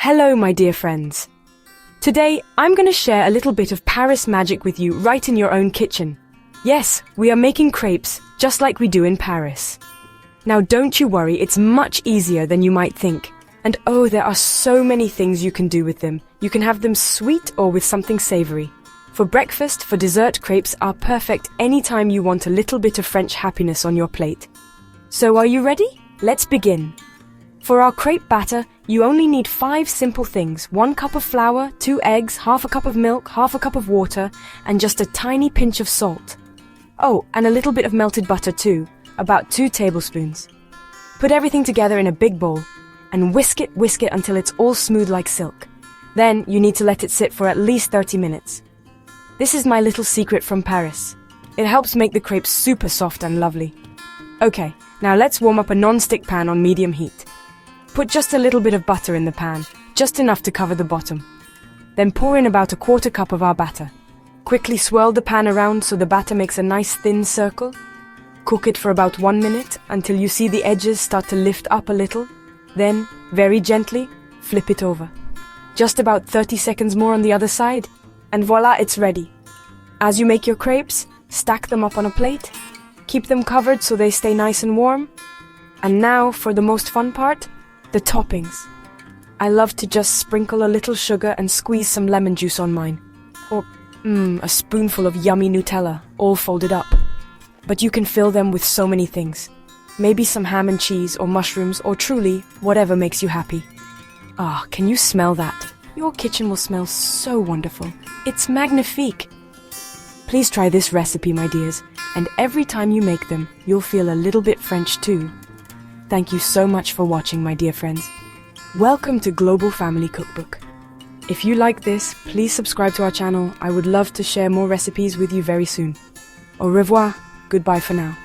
Hello, my dear friends. Today, I'm going to share a little bit of Paris magic with you right in your own kitchen. Yes, we are making crepes, just like we do in Paris. Now, don't you worry, it's much easier than you might think. And oh, there are so many things you can do with them. You can have them sweet or with something savory. For breakfast, for dessert, crepes are perfect anytime you want a little bit of French happiness on your plate. So are you ready? Let's begin. For our crepe batter, you only need 5 simple things: 1 cup of flour, 2 eggs, half a cup of milk, half a cup of water, and just a tiny pinch of salt. Oh, and a little bit of melted butter too, about 2 tablespoons. Put everything together in a big bowl and whisk it until it's all smooth like silk. Then you need to let it sit for at least 30 minutes. This is my little secret from Paris. It helps make the crepes super soft and lovely. Okay, now let's warm up a non-stick pan on medium heat. Put just a little bit of butter in the pan, just enough to cover the bottom. Then pour in about a 1/4 cup of our batter. Quickly swirl the pan around so the batter makes a nice thin circle. Cook it for about 1 minute until you see the edges start to lift up a little. Then, very gently, flip it over. Just about 30 seconds more on the other side, and voila, it's ready. As you make your crepes, stack them up on a plate. Keep them covered so they stay nice and warm. And now, for the most fun part, the toppings. I love to just sprinkle a little sugar and squeeze some lemon juice on mine. Or, a spoonful of yummy Nutella, all folded up. But you can fill them with so many things. Maybe some ham and cheese or mushrooms or truly, whatever makes you happy. Ah, can you smell that? Your kitchen will smell so wonderful. It's magnifique. Please try this recipe, my dears, and every time you make them, you'll feel a little bit French too. Thank you so much for watching, my dear friends. Welcome to Global Family Cookbook. If you like this, please subscribe to our channel. I would love to share more recipes with you very soon. Au revoir. Goodbye for now.